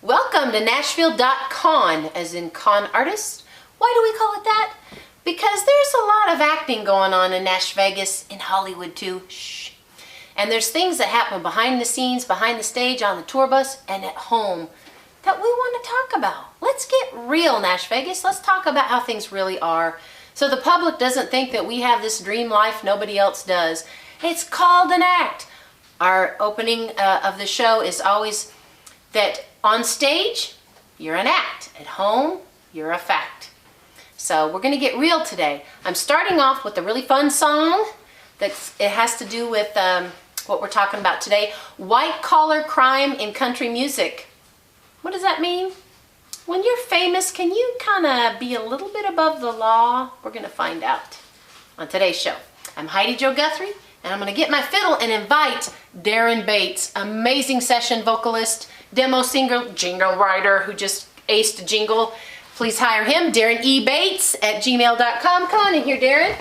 Welcome to nashville.con, as in con artist. Why do we call it that? Because there's a lot of acting going on in Nash Vegas, in Hollywood too. Shh. And there's things that happen behind the scenes, behind the stage, on the tour bus, and at home that we want to talk about. Let's get real, Nash Vegas. Let's talk about how things really are, so the public doesn't think that we have this dream life nobody else does. It's called an act. Our opening of the show is always that on stage, you're an act. At home, you're a fact. So we're going to get real today. I'm starting off with a really fun song it has to do with what we're talking about today, white collar crime in country music. What does that mean? When you're famous, can you kind of be a little bit above the law? We're going to find out on today's show. I'm Heidi Jo Guthrie, and I'm going to get my fiddle and invite Darren Bates, amazing session vocalist, demo singer, jingle writer who just aced a jingle. Please hire him, Darren E. Bates at gmail.com. Come on in here, Darren.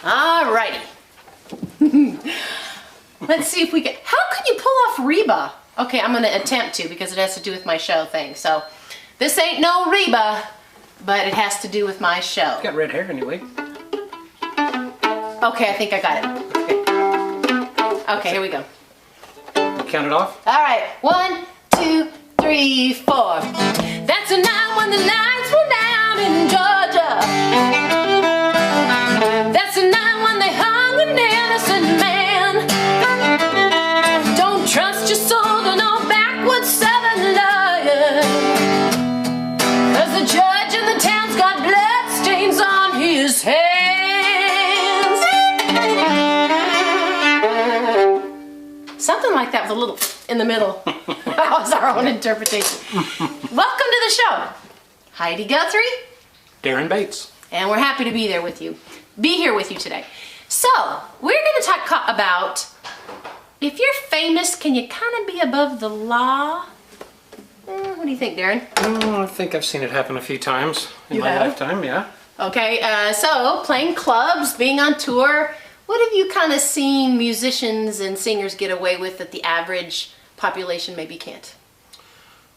Alrighty. Let's see if we can. How can you pull off Reba? Okay, I'm going to attempt to because it has to do with my show thing. So this ain't no Reba, but it has to do with my show. You got red hair anyway. Okay, I think I got it. Okay, here we go. Count it off. All right, 1, 2, 3, 4. That's the night when the lights were down in Georgia. That's the night when they hung an innocent man. Don't trust your soul to no backwoods Southern lawyer, 'cause the judge in the town's got blood stains on his hands. Something like that with a little in the middle. That was our own interpretation. Welcome to the show. Heidi Guthrie. Darren Bates. And we're happy to be here with you today. So, we're going to talk about, if you're famous, can you kind of be above the law? What do you think, Darren? I think I've seen it happen a few times in my lifetime, yeah. Okay, so playing clubs, being on tour, what have you kind of seen musicians and singers get away with that the average population maybe can't?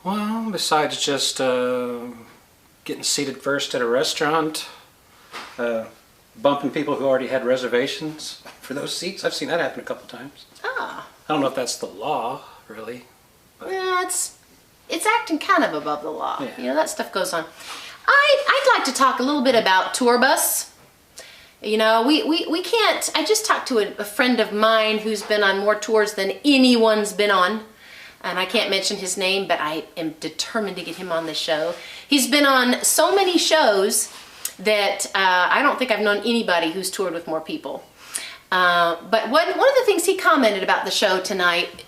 Well, besides just getting seated first at a restaurant, bumping people who already had reservations for those seats. I've seen that happen a couple times. Ah. I don't know if that's the law, really. But Yeah, it's acting kind of above the law. Yeah. You know, that stuff goes on. I'd like to talk a little bit about tour bus. You know, we can't. I just talked to a friend of mine who's been on more tours than anyone's been on. And I can't mention his name, but I am determined to get him on the show. He's been on so many shows that I don't think I've known anybody who's toured with more people. But one of the things he commented about the show tonight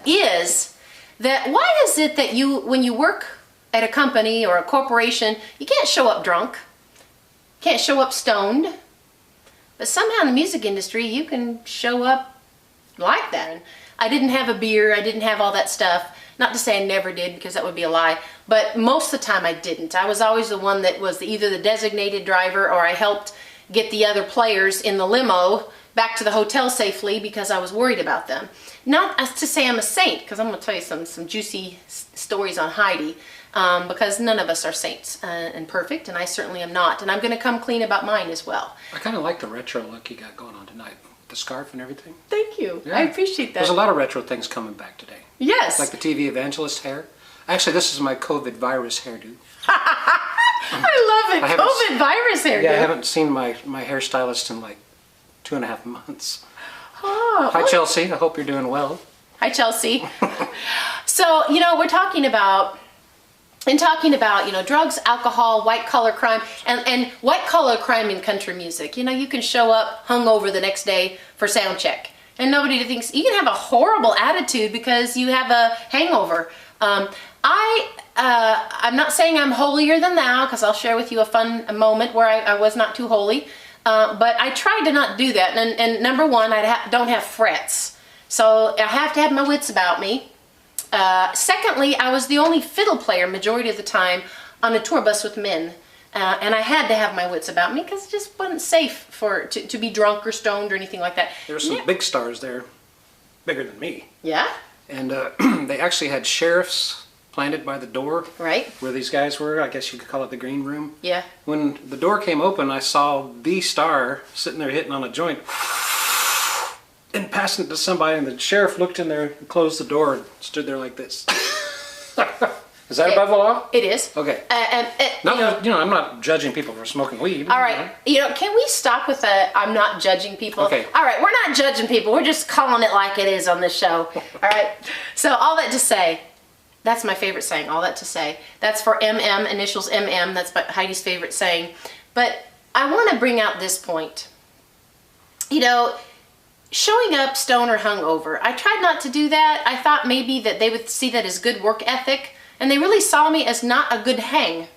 is that why is it that when you work at a company or a corporation, you can't show up drunk, can't show up stoned, but somehow in the music industry you can show up like that. And I didn't have a beer, I didn't have all that stuff. Not to say I never did, because that would be a lie, but most of the time I didn't. I was always the one that was either the designated driver, or I helped get the other players in the limo back to the hotel safely because I was worried about them. Not as to say I'm a saint, because I'm going to tell you some juicy stories on Heidi, because none of us are saints and perfect, and I certainly am not. And I'm going to come clean about mine as well. I kind of like the retro look you got going on tonight. The scarf and everything. Thank you. Yeah. I appreciate that. There's a lot of retro things coming back today. Yes. Like the TV evangelist hair. Actually, this is my COVID virus hairdo. I love it. COVID virus hairdo. Yeah, I haven't seen my hairstylist in like 2.5 months. Oh, Hi, Chelsea. I hope you're doing well. Hi, Chelsea. So, you know, we're talking about, you know, drugs, alcohol, white collar crime, and white collar crime in country music. You know, you can show up hungover the next day for sound check, and nobody thinks. You can have a horrible attitude because you have a hangover. I'm not saying I'm holier than thou, because I'll share with you a moment where I was not too holy, but I tried to not do that. And number one, I don't have frets, so I have to have my wits about me. Secondly, I was the only fiddle player majority of the time on a tour bus with men. And I had to have my wits about me because it just wasn't safe to be drunk or stoned or anything like that. There's some big stars there, bigger than me. Yeah? And they actually had sheriffs planted by the door. Right. Where these guys were. I guess you could call it the green room. Yeah. When the door came open, I saw the star sitting there hitting on a joint and passing it to somebody, and the sheriff looked in there and closed the door and stood there like this. Is that above the law? It is. Okay. You know, I'm not judging people for smoking weed. all right. You know, can we stop with the I'm not judging people? Okay. All right, we're not judging people. We're just calling it like it is on this show. All right. So all that to say, that's my favorite saying, all that to say. That's for MM, initials MM. That's Heidi's favorite saying. But I want to bring out this point. You know, showing up stoned or hungover, I tried not to do that. I thought maybe that they would see that as good work ethic. And they really saw me as not a good hang.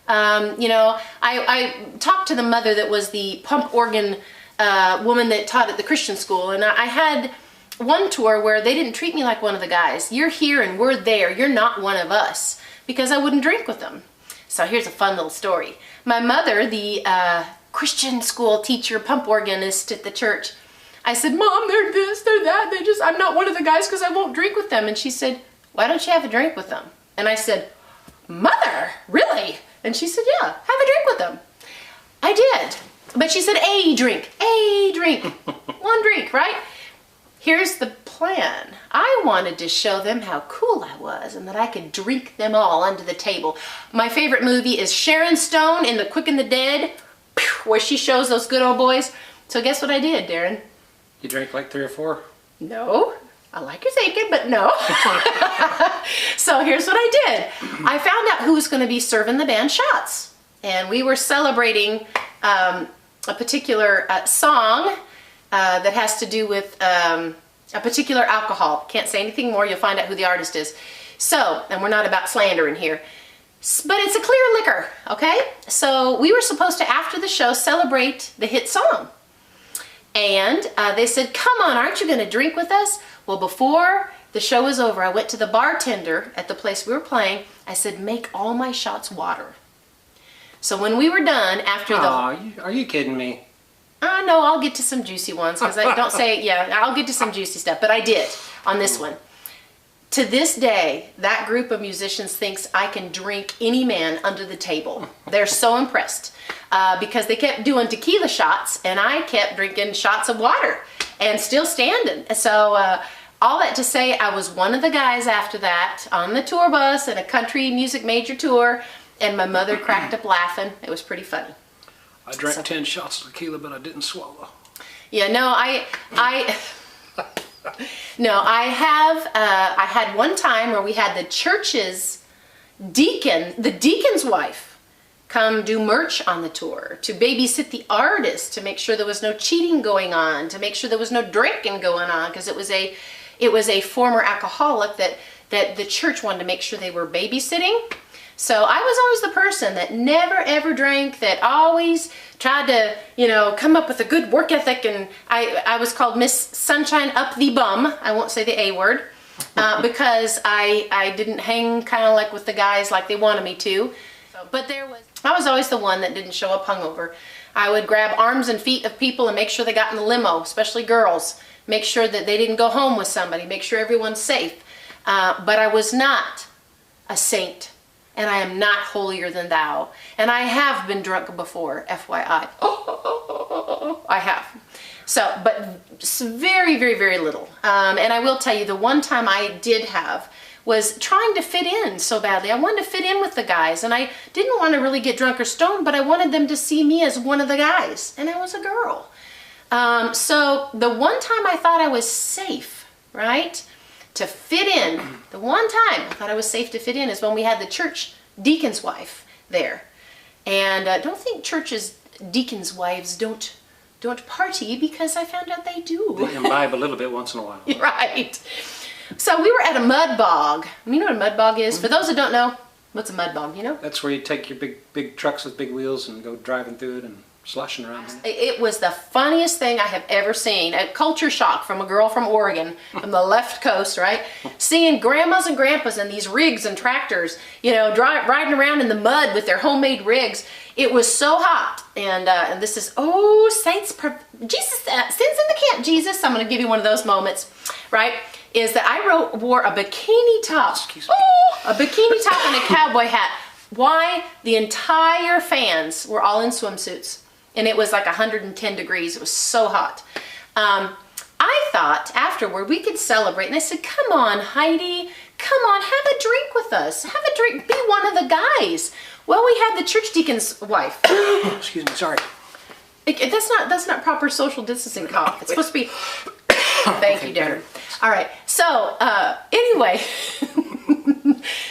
You know, I talked to the mother that was the pump organ woman that taught at the Christian school. And I had one tour where they didn't treat me like one of the guys. You're here and we're there. You're not one of us. Because I wouldn't drink with them. So here's a fun little story. My mother, the Christian school teacher, pump organist at the church, I said, Mom, they're this, they're that. I'm not one of the guys because I won't drink with them. And she said, why don't you have a drink with them? And I said, Mother, really? And she said, yeah, have a drink with them. I did. But she said, a drink, one drink, right? Here's the plan. I wanted to show them how cool I was and that I could drink them all under the table. My favorite movie is Sharon Stone in The Quick and the Dead, where she shows those good old boys. So guess what I did, Darren? You drank like 3 or 4? No. I like your thinking, but no. So here's what I did. I found out who was going to be serving the band shots. And we were celebrating a particular song that has to do with a particular alcohol. Can't say anything more. You'll find out who the artist is. So, and we're not about slandering here. But it's a clear liquor, okay? So we were supposed to, after the show, celebrate the hit song. And they said, come on, aren't you going to drink with us? Well, before the show was over, I went to the bartender at the place we were playing. I said, make all my shots water. So when we were done, after are you kidding me? No, I'll get to some juicy ones, because I don't say, yeah, I'll get to some juicy stuff, but I did on this one. To this day, that group of musicians thinks I can drink any man under the table. They're so impressed because they kept doing tequila shots and I kept drinking shots of water and still standing. So all that to say, I was one of the guys after that on the tour bus at a country music major tour, and my mother cracked up laughing. It was pretty funny. I drank 10 shots of tequila, but I didn't swallow. Yeah, no, no, I had one time where we had the church's deacon, the deacon's wife, come do merch on the tour, to babysit the artist, to make sure there was no cheating going on, to make sure there was no drinking going on, because it was a former alcoholic that the church wanted to make sure they were babysitting. So I was always the person that never ever drank, that always tried to, you know, come up with a good work ethic, and I was called Miss Sunshine Up the Bum. I won't say the A word, because I didn't hang kind of like with the guys like they wanted me to. But I was always the one that didn't show up hungover. I would grab arms and feet of people and make sure they got in the limo, especially girls. Make sure that they didn't go home with somebody. Make sure everyone's safe. But I was not a saint. And I am not holier than thou. And I have been drunk before, FYI. I have. So, but very, very, very little. And I will tell you, the one time I did have was trying to fit in so badly. I wanted to fit in with the guys, and I didn't want to really get drunk or stoned, but I wanted them to see me as one of the guys, and I was a girl. So the one time I thought I was safe, right, to fit in, the one time I thought I was safe to fit in is when we had the church deacon's wife there. And don't think churches deacons' wives don't party, because I found out they do. They imbibe a little bit once in a while. Right. So we were at a mud bog. You know what a mud bog is? For those that don't know, what's a mud bog, you know? That's where you take your big trucks with big wheels and go driving through it and sloshing around. It was the funniest thing I have ever seen. A culture shock from a girl from Oregon, from the left coast, right? Seeing grandmas and grandpas in these rigs and tractors, you know, riding around in the mud with their homemade rigs. It was so hot. And this is, saints, Jesus, sins in the camp, Jesus. I'm going to give you one of those moments, right? is that I wore a bikini top. Excuse me. A bikini top and a cowboy hat. Why? The entire fans were all in swimsuits. And it was like 110 degrees. It was so hot. I thought afterward we could celebrate. And I said, come on, Heidi. Come on, have a drink with us. Have a drink. Be one of the guys. Well, we had the church deacon's wife. Excuse me, sorry. That's not proper social distancing cough. It's supposed to be... Thank you, Darren. All right. So, anyway.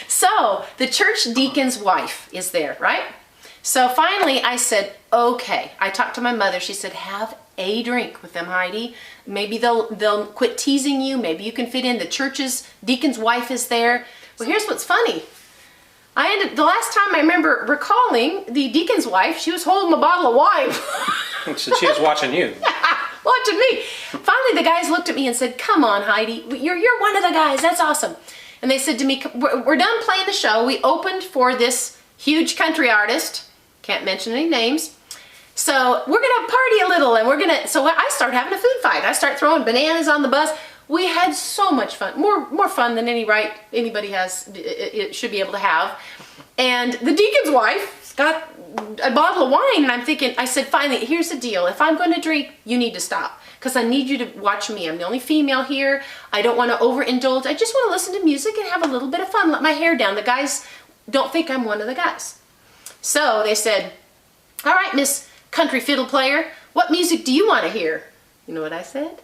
So, the church deacon's wife is there, right? So finally I said, okay. I talked to my mother. She said, have a drink with them, Heidi. Maybe they'll quit teasing you. Maybe you can fit in. The church's deacon's wife is there. Well, here's what's funny. The last time I remember recalling the deacon's wife, she was holding a bottle of wine. So she was watching you. Watching me. Finally, the guys looked at me and said, come on, Heidi. You're one of the guys. That's awesome. And they said to me, we're done playing the show. We opened for this huge country artist. Can't mention any names. So we're going to party a little, and so I start having a food fight. I start throwing bananas on the bus. We had so much fun, more fun than anybody it should be able to have. And the deacon's wife got a bottle of wine, and I'm thinking, I said, finally, here's the deal. If I'm going to drink, you need to stop, because I need you to watch me. I'm the only female here. I don't want to overindulge. I just want to listen to music and have a little bit of fun, let my hair down. The guys don't think I'm one of the guys. So they said, all right, Miss Country Fiddle Player, what music do you want to hear? You know what I said?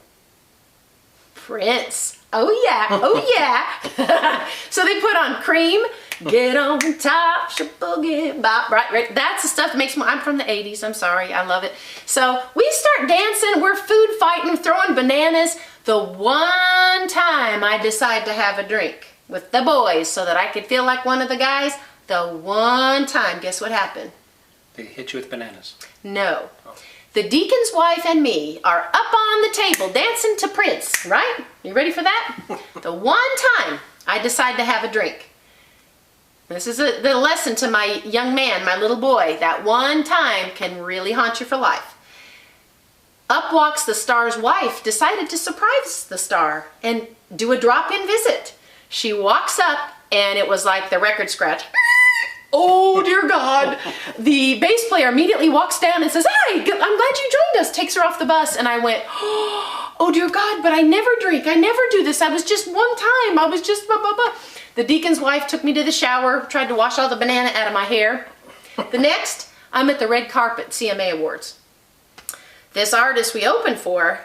Prince. Oh yeah, oh yeah. So they put on Cream, Get on Top, Boogie Bop, right? That's the stuff that makes me, I'm from the 80s, I'm sorry, I love it. So we start dancing, we're food fighting, throwing bananas. The one time I decide to have a drink with the boys so that I could feel like one of the guys, the one time, guess what happened? They hit you with bananas. No. Oh. The deacon's wife and me are up on the table dancing to Prince, right? You ready for that? The one time I decide to have a drink. This is the lesson to my young man, my little boy. That one time can really haunt you for life. Up walks the star's wife, decided to surprise the star and do a drop-in visit. She walks up, and it was like the record scratch. Oh, dear God. The bass player immediately walks down and says, hi, I'm glad you joined us. Takes her off the bus. And I went, oh, dear God, but I never drink. I never do this. I was just one time. I was just blah, blah, blah. The deacon's wife took me to the shower, tried to wash all the banana out of my hair. The next, I'm at the red carpet CMA Awards. This artist we opened for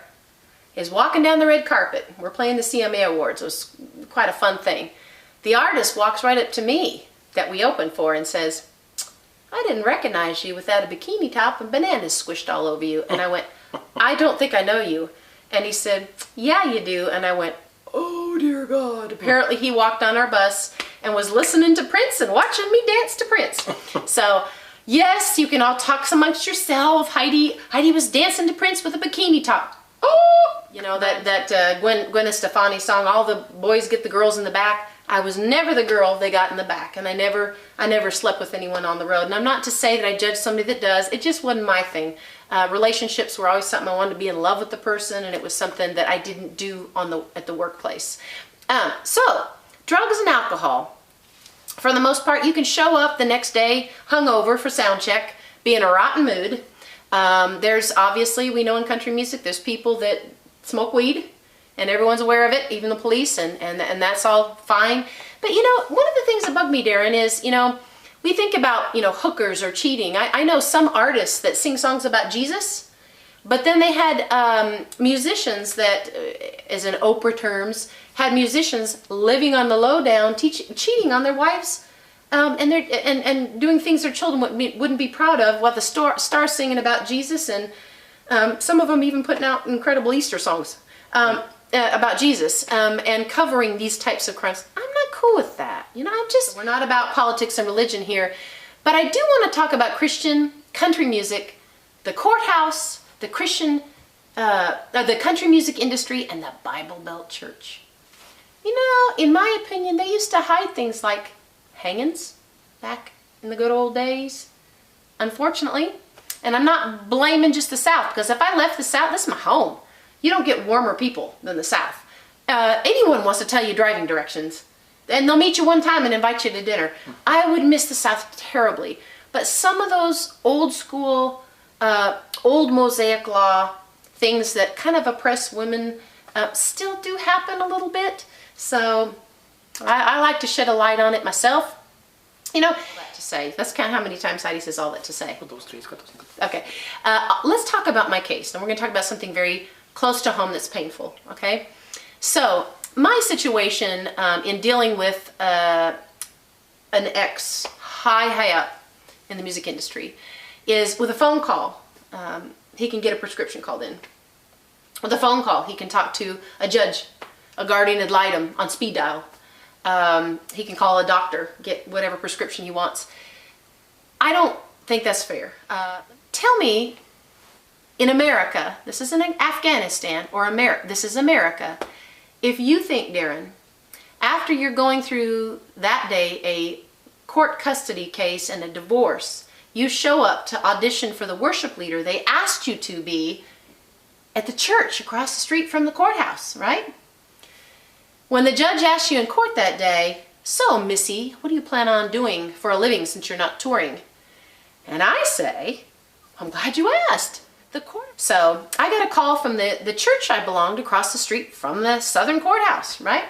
is walking down the red carpet. We're playing the CMA Awards. It was quite a fun thing. The artist walks right up to me that we opened for and says, I didn't recognize you without a bikini top and bananas squished all over you. And I went, I don't think I know you. And he said, yeah, you do. And I went, oh, dear God. Apparently he walked on our bus and was listening to Prince and watching me dance to Prince. So, yes, you can all talk amongst yourself. Heidi was dancing to Prince with a bikini top. Oh! You know, that Gwen Stefani song, all the boys get the girls in the back. I was never the girl they got in the back, and I never slept with anyone on the road. And I'm not to say that I judge somebody that does. It just wasn't my thing. Relationships were always something I wanted to be in love with the person, and it was something that I didn't do at the workplace. So, drugs and alcohol. For the most part, you can show up the next day hungover for sound check, be in a rotten mood. There's obviously, we know in country music, there's people that smoke weed. And everyone's aware of it, even the police, and that's all fine. But, you know, one of the things that bug me, Darren, is, you know, we think about, you know, hookers or cheating. I know some artists that sing songs about Jesus, but then they had musicians that, as in Oprah terms, had musicians living on the lowdown, cheating on their wives, and doing things their children wouldn't be proud of, while the stars singing about Jesus, and some of them even putting out incredible Easter songs. About Jesus, and covering these types of crimes. I'm not cool with that. You know, we're not about politics and religion here, but I do want to talk about Christian country music, the courthouse, the the country music industry, and the Bible Belt Church. You know, in my opinion, they used to hide things like hangings back in the good old days, unfortunately. And I'm not blaming just the South, because if I left the South, this is my home. You don't get warmer people than the South. anyone wants to tell you driving directions. And they'll meet you one time and invite you to dinner. I would miss the South terribly. But some of those old school, old Mosaic law things that kind of oppress women still do happen a little bit. So I like to shed a light on it myself. You know, to say, let's count how many times Heidi says all that to say. Okay, let's talk about my case. And we're going to talk about something very close to home that's painful, okay? So, my situation in dealing with an ex high up in the music industry is with a phone call. He can get a prescription called in. With a phone call, he can talk to a judge, a guardian ad litem on speed dial. He can call a doctor, get whatever prescription he wants. I don't think that's fair. Tell me, in America, this isn't Afghanistan or America, this is America, if you think, Darren, after you're going through that day a court custody case and a divorce, you show up to audition for the worship leader they asked you to be at the church across the street from the courthouse, right? When the judge asks you in court that day, so Missy, what do you plan on doing for a living since you're not touring? And I say, I'm glad you asked. The court. So I got a call from the church I belonged across the street from the Southern Courthouse, right?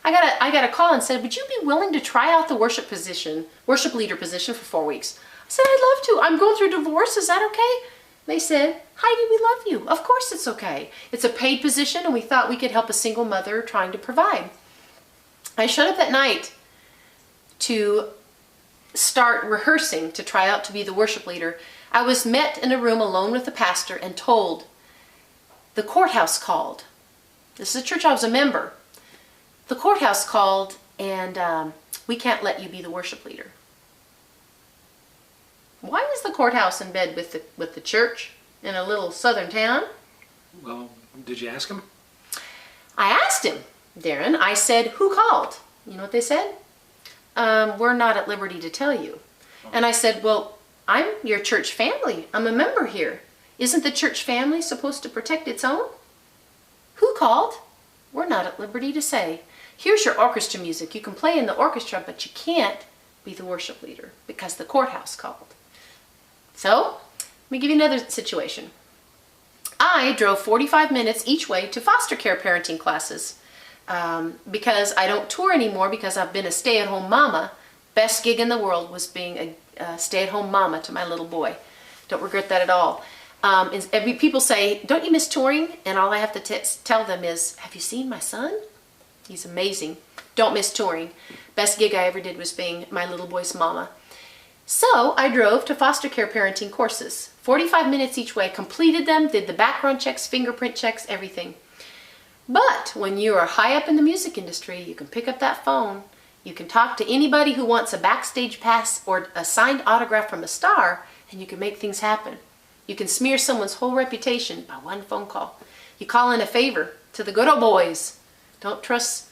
I got a call and said, would you be willing to try out the worship leader position for 4 weeks? I said, I'd love to. I'm going through a divorce. Is that okay? They said, Heidi, we love you. Of course it's okay. It's a paid position and we thought we could help a single mother trying to provide. I showed up that night to start rehearsing to try out to be the worship leader. I was met in a room alone with the pastor and told, the courthouse called. This is a church I was a member. The courthouse called and we can't let you be the worship leader. Why is the courthouse in bed with the church in a little southern town? Well, did you ask him? I asked him, Darren. I said, who called? You know what they said? We're not at liberty to tell you. And I said, well, I'm your church family. I'm a member here. Isn't the church family supposed to protect its own? Who called? We're not at liberty to say. Here's your orchestra music. You can play in the orchestra, but you can't be the worship leader because the courthouse called. So, let me give you another situation. I drove 45 minutes each way to foster care parenting classes because I don't tour anymore because I've been a stay-at-home mama. Best gig in the world was being a stay-at-home mama to my little boy. Don't regret that at all. People say, don't you miss touring? And all I have to tell them is, have you seen my son? He's amazing. Don't miss touring. Best gig I ever did was being my little boy's mama. So I drove to foster care parenting courses, 45 minutes each way, completed them, did the background checks, fingerprint checks, everything. But when you are high up in the music industry, you can pick up that phone, you can talk to anybody who wants a backstage pass or a signed autograph from a star, and you can make things happen. You can smear someone's whole reputation by one phone call. You call in a favor to the good old boys. Don't trust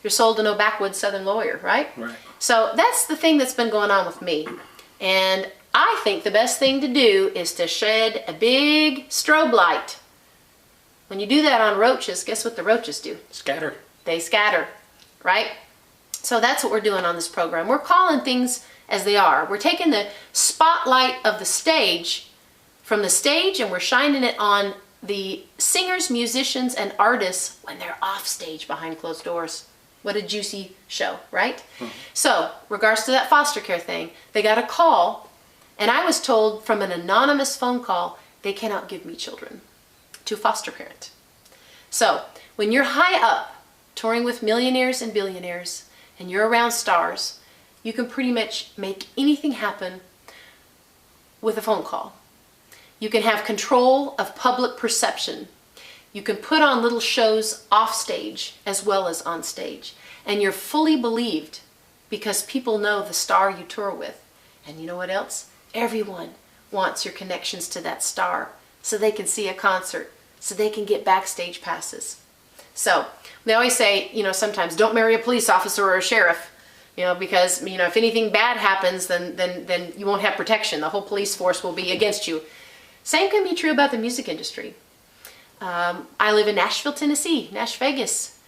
your soul to no backwoods southern lawyer, right? Right. So that's the thing that's been going on with me. And I think the best thing to do is to shed a big strobe light. When you do that on roaches, guess what the roaches do? Scatter. They scatter, right? So that's what we're doing on this program. We're calling things as they are. We're taking the spotlight of the stage from the stage and we're shining it on the singers, musicians, and artists when they're off stage behind closed doors. What a juicy show, right? So, regards to that foster care thing, they got a call, and I was told from an anonymous phone call, they cannot give me children to foster parent. So, when you're high up, touring with millionaires and billionaires, and you're around stars, you can pretty much make anything happen with a phone call. You can have control of public perception. You can put on little shows off stage as well as on stage. And you're fully believed because people know the star you tour with. And you know what else? Everyone wants your connections to that star so they can see a concert, so they can get backstage passes. So they always say, sometimes don't marry a police officer or a sheriff, because, if anything bad happens, then you won't have protection. The whole police force will be against you. Same can be true about the music industry. I live in Nashville, Tennessee, Nash Vegas.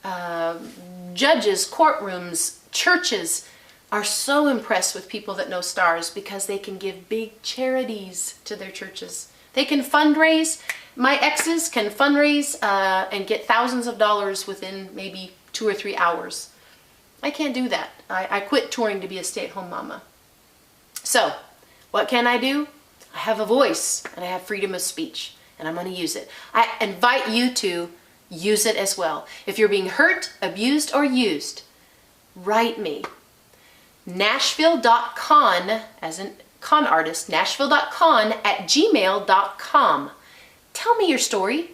judges, courtrooms, churches are so impressed with people that know stars because they can give big charities to their churches. They can fundraise. My exes can fundraise and get thousands of dollars within maybe 2 or 3 hours. I can't do that. I quit touring to be a stay-at-home mama. So, what can I do? I have a voice and I have freedom of speech, and I'm going to use it. I invite you to use it as well. If you're being hurt, abused, or used, write me. nashville.con, as in con artist, nashville.con @gmail.com. Tell me your story.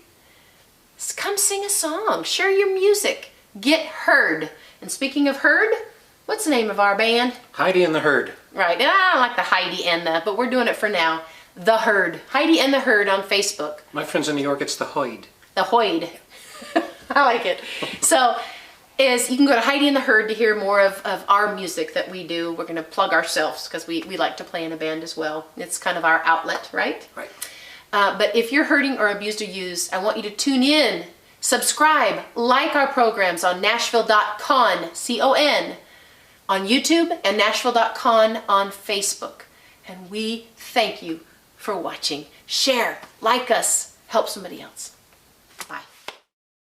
Come sing a song. Share your music. Get heard. And speaking of heard, what's the name of our band? Heidi and the Herd. Right. And I don't like the Heidi and the, but we're doing it for now. The Herd. Heidi and the Herd on Facebook. My friends in New York, it's the Hoid. The Hoid. I like it. So, you can go to Heidi and the Herd to hear more of our music that we do. We're going to plug ourselves because we like to play in a band as well. It's kind of our outlet, right? Right. But if you're hurting or abused or used, I want you to tune in, subscribe, like our programs on nashville.con, C-O-N, on YouTube, and nashville.con on Facebook. And we thank you for watching. Share, like us, help somebody else.